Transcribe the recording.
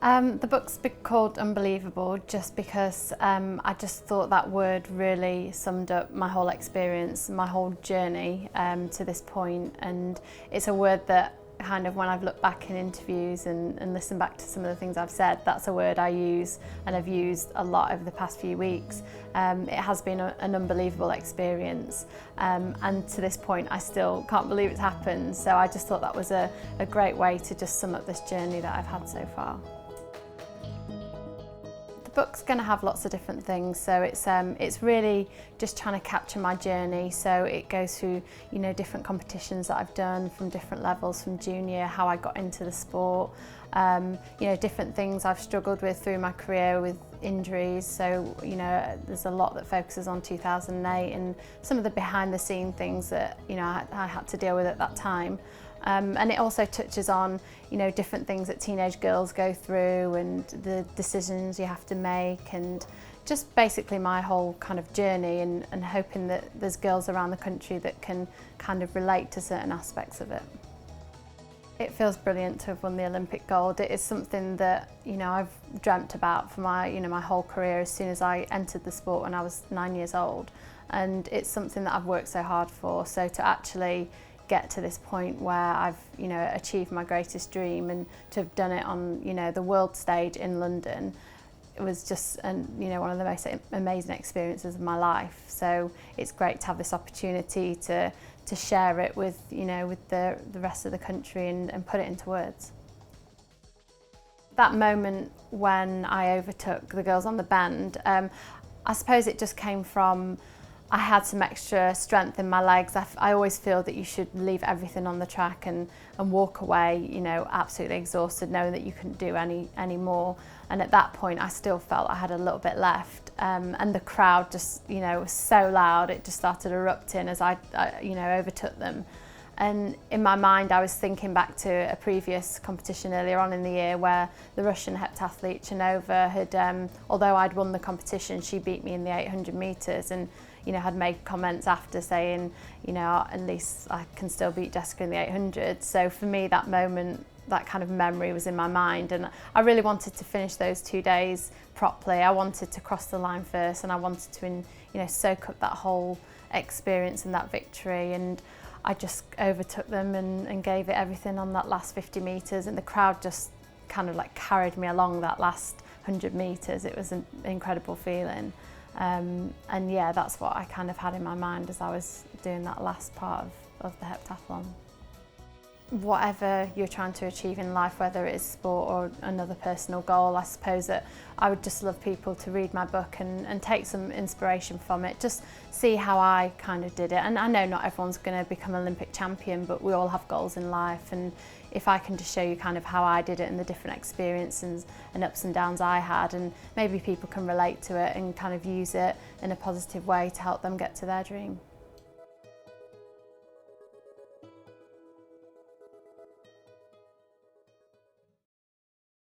The book's been called Unbelievable just because I just thought that word really summed up my whole experience, my whole journey to this point, and it's a word that kind of when I've looked back in interviews and listened back to some of the things I've said, that's a word I use and I've used a lot over the past few weeks. It has been an unbelievable experience and to this point I still can't believe it's happened, so I just thought that was a great way to just sum up this journey that I've had so far. The book's going to have lots of different things, so it's really just trying to capture my journey. So it goes through, you know, different competitions that I've done from different levels, from junior, how I got into the sport, you know, different things I've struggled with through my career with injuries. So, you know, there's a lot that focuses on 2008 and some of the behind the scene things that, you know, I had to deal with at that time. And it also touches on, you know, different things that teenage girls go through and the decisions you have to make, and just basically my whole kind of journey, and hoping that there's girls around the country that can kind of relate to certain aspects of it. It feels brilliant to have won the Olympic gold. It is something that, you know, I've dreamt about for my, you know, my whole career as soon as I entered the sport when I was 9 years old. And it's something that I've worked so hard for. So to actually get to this point where I've, you know, achieved my greatest dream and to have done it on, you know, the world stage in London, it was just, you know, one of the most amazing experiences of my life. So it's great to have this opportunity to share it with, you know, with the rest of the country and put it into words. That moment when I overtook the girls on the bend, I suppose it just came from, I had some extra strength in my legs. I always feel that you should leave everything on the track and walk away, you know, absolutely exhausted, knowing that you couldn't do any more. And at that point, I still felt I had a little bit left. And the crowd just, you know, was so loud, it just started erupting as I you know, overtook them. And in my mind, I was thinking back to a previous competition earlier on in the year where the Russian heptathlete Chanova had, although I'd won the competition, she beat me in the 800 metres and, you know, had made comments after saying, you know, at least I can still beat Jessica in the 800. So for me, that moment, that kind of memory was in my mind, and I really wanted to finish those 2 days properly. I wanted to cross the line first, and I wanted to, you know, soak up that whole experience and that victory. And I just overtook them and gave it everything on that last 50 metres, and the crowd just kind of like carried me along that last 100 metres. It was an incredible feeling. And yeah, that's what I kind of had in my mind as I was doing that last part of the heptathlon. Whatever you're trying to achieve in life, whether it is sport or another personal goal, I suppose that I would just love people to read my book and take some inspiration from it, just see how I kind of did it. And I know not everyone's going to become Olympic champion, but we all have goals in life, and if I can just show you kind of how I did it and the different experiences and ups and downs I had, and maybe people can relate to it and kind of use it in a positive way to help them get to their dream.